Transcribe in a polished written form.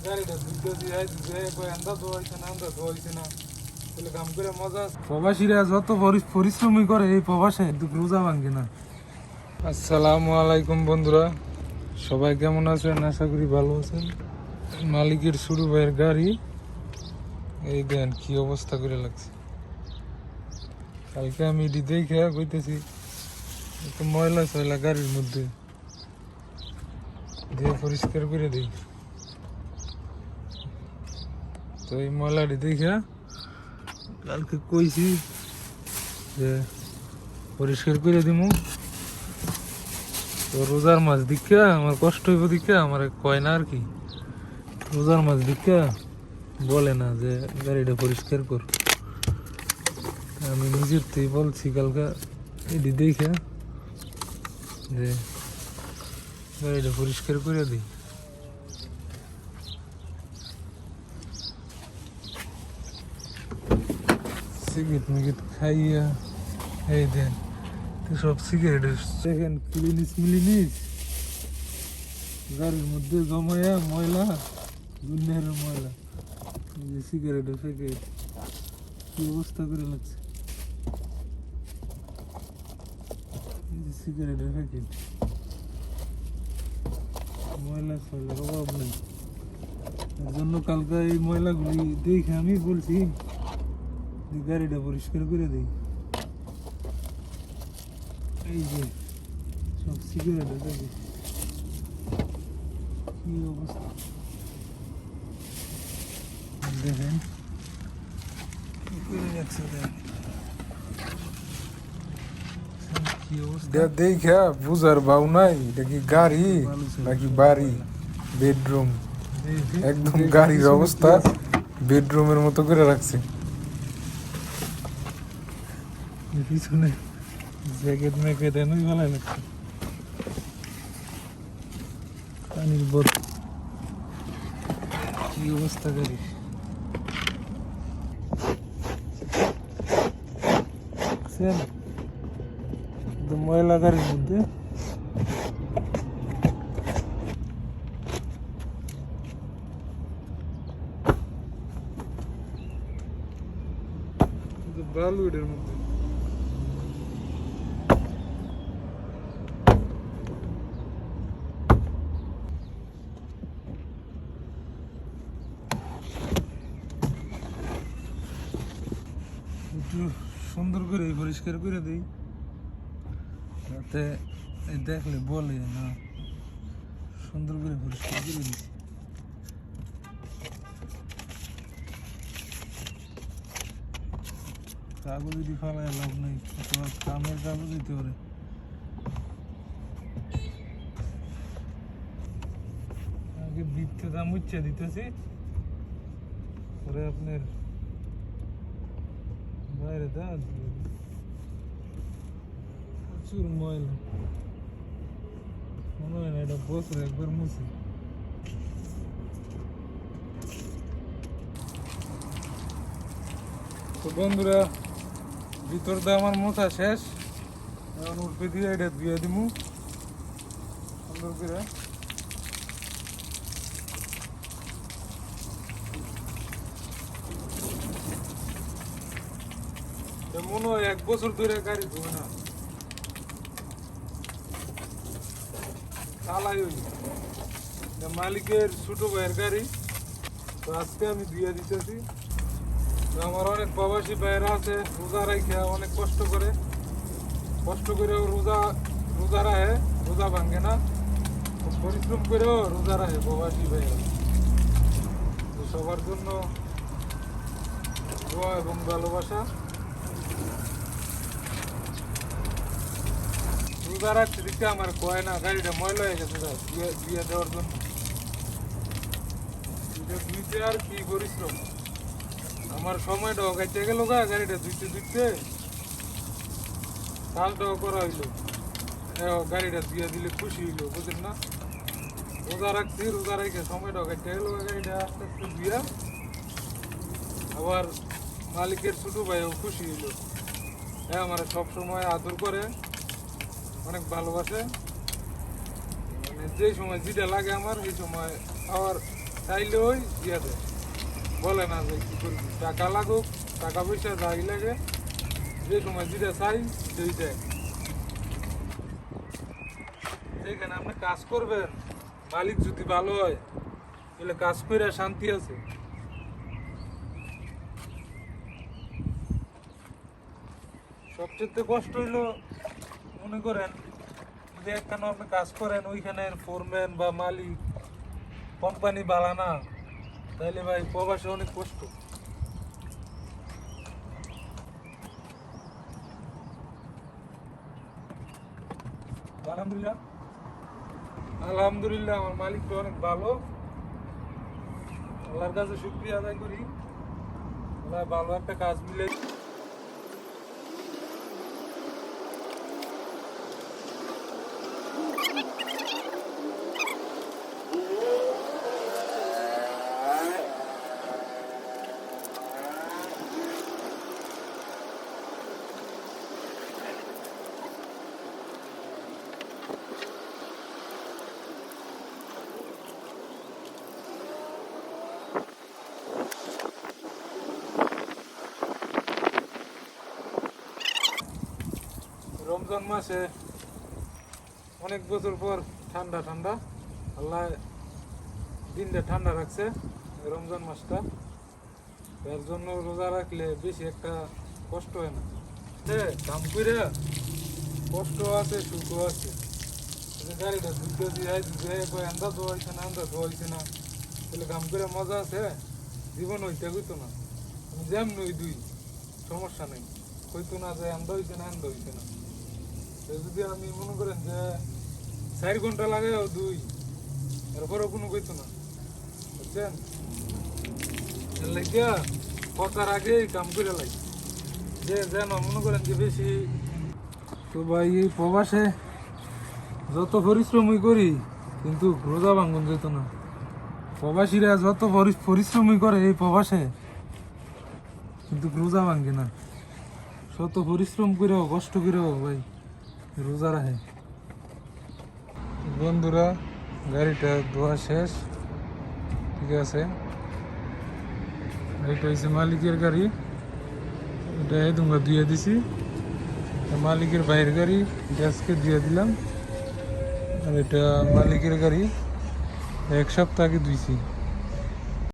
গাড়িটা দুধ দিয়ে আন্দা ধোয়াইছে না আন্দা ধোয়াইছে না তাহলে কাম করে মজা। প্রবাসীরা যত পরিশ্রমই করে এই প্রবাসে রোজা ভাঙ্গে না। আসসালামু আলাইকুম বন্ধুরা, সবাই কেমন আছেন? আশা করি ভালো আছেন। মালিকের শুরু ভাইয়ের গাড়ি, এই দেন কি অবস্থা করে লাগছে। কালকে আমি এটি দেখে কইতেছি একটু ময়লা সয়লা গাড়ির মধ্যে দিয়ে পরিষ্কার করে দিই। তো এই ময়লাটি দেখে কালকে কইছি যে পরিষ্কার করে দিব। তো রোজার মাছ দীক্ষা আমার কষ্ট হইব দীক্ষা আমার কয় না আর কি, রোজার মাছ দীক্ষা বলে না যে গাড়িটা পরিষ্কার কর। আমি নিজের থেকে বলছি কালকে এটি দেখে যে গাড়িটা পরিষ্কার করে দিই। সিগারেট মিগারেট খাইয়া এই দেন সব সিগারেটের সেকেন্ড ক্লিনিস মিলিনিস গাড়ির মধ্যে জমায়া ময়লা, দুনিয়ার ময়লা, সিগারেটের প্যাকেট কি অবস্থা করে লাগছে। সিগারেটের প্যাকেট ময়লা ফয়লার অভাব নেই। এর জন্য কালকে এই ময়লাগুলি দেখে আমি বলছি গাড়িটা পরিষ্কার করে দিই। এই যে সব সিগারেটের প্যাকেট কি অবস্থা দেখেন কি করে যাচ্ছে। দেখা বুঝার ভাও নাই এটা কি গাড়ি নাকি বাড়ি, বেডরুম। একদম গাড়ির অবস্থা বেডরুমের মতো করে রাখছে। পিছনে জ্যাকেট ম্যাকেট এনেই ভালো লাগছে। পানির বোতল কি অবস্থা গাড়ি। ময়লা গাড়ির মধ্যে বালু এটার মধ্যে। একটু সুন্দর করে পরিষ্কার করে দিই যাতে দেখলে বলে না সুন্দর করে পরিষ্কার করে দিচ্ছি। কাগজ যদি ফালায় লাভ নেই, অথবা কামের কাগজ দিতে পারে। আগে বৃত্তে দাম উচ্চে দিতেছি, পরে আপনার বাইরে দেওয়া প্রচুর ময়লা। মনে হয় না এটা বছরে একবার মুছি। তো বন্ধুরা, ভিতর দিয়ে আমার মোছা শেষ, এখন উঠবে দিয়ে এটা ধুয়ে দিব সুন্দর করে। মনে হয় 1 বছর ধরে গাড়ি ধোয় না, চালাই হইল। মালিকের ছোট ভাইয়ের গাড়ি, তো আজকে আমি ধুয়ে দিতেছি। তো আমার অনেক প্রবাসী ভাইয়েরা আছে রোজা রাখে অনেক কষ্ট করে রোজা রাখে, রোজা ভাঙে না, পরিশ্রম করেও রোজা রাখে প্রবাসী ভাইয়েরা। তো সবার জন্য দোয়া এবং ভালোবাসা। রোজা রাখতে দিতে আমার কয় না গাড়িটা ময়লা হয়ে গেছে দিয়ে দেওয়ার জন্য। ধুইতে আর কি পরিশ্রম, আমার সময়টাও গাইতে গেল গাড়িটা ধুইতে ধুইতে কালটাও করা হইলো। গাড়িটা ধুয়ে দিলে খুশি হইলো, বুঝলেন না? রোজা রাখছি, রোজা রেখে সময়টাও গাইতে গেল গাড়িটা আস্তে আস্তে ধুইয়া। আবার মালিকের ছোট ভাইও খুশি হইলো, আমার সবসময় আদর করে, অনেক ভালোবাসে। মানে যে সময় যেটা লাগে আমার এই সময় চাইলে ওই দিয়ে দেয়, বলে না যে কি করবি, টাকা লাগুক টাকা পয়সা যাই লাগে, যে সময় যেটা চাই সেই দেয়। যেখানে আপনি কাজ করবেন, মালিক যদি ভালো হয় তাহলে কাজ করে শান্তি আছে। সবচেয়ে কষ্ট হইলো মনে করেন যদি একখানে আপনি কাজ করেন, ওইখানের ফোরম্যান বা মালিক কোম্পানি বালা না, তাইলে ভাই প্রবাসে অনেক কষ্ট। আলহামদুলিল্লাহ আলহামদুলিল্লাহ আমার মালিক তো অনেক ভালো, আল্লাহর কাছে শুকরিয়া আদায় করি, আল্লাহ ভালো একটা কাজ মিলে। রমজান মাসে অনেক বছর পর ঠান্ডা ঠান্ডা, আল্লাহ দিনটা ঠান্ডা রাখছে রমজান মাসটা, এর জন্য রোজা রাখলে বেশি একটা কষ্ট হয় না। কাম করে কষ্ট আছে সুখও আছে। গাড়িটা ধুইতেছি আন্দা ধোয়াইছে না আন্দা ধোয়াইছে না, তাহলে কাম করে মজা আছে, জীবন হইতে হইতো না। আমি যেমন ওই দুই সমস্যা নেই, হইতো না যে আন্দা হইছে না আন্দা হইছে না। যদি আমি মনে করেন যে 4 ঘন্টা লাগে দুই, এরপরেও কোনো কইতো না, বুঝছেন? এর লাগিয়া পচার আগে কাম করে লাগে যে যেন মনে করেন যে বেশি। তো ভাই এই প্রবাসে যত পরিশ্রমই করি কিন্তু রোজা ভাঙ্গন যেত না। প্রবাসীরা যত পরিশ্রমই করে এই প্রবাসে কিন্তু রোজা ভাঙ্গে না। শত পরিশ্রম করেও কষ্ট করেও ভাই রোজা রাখে। বন্ধুরা গাড়িটা ধোয়া শেষ, ঠিক আছে। এটা হচ্ছে মালিকের গাড়ি, এটা তোমরা ধুয়ে দিছি। মালিকের বাইরের গাড়ি গ্যাসকে দিয়ে দিলাম, আর এটা মালিকের গাড়ি 1 সপ্তাহ আগে ধুইছি।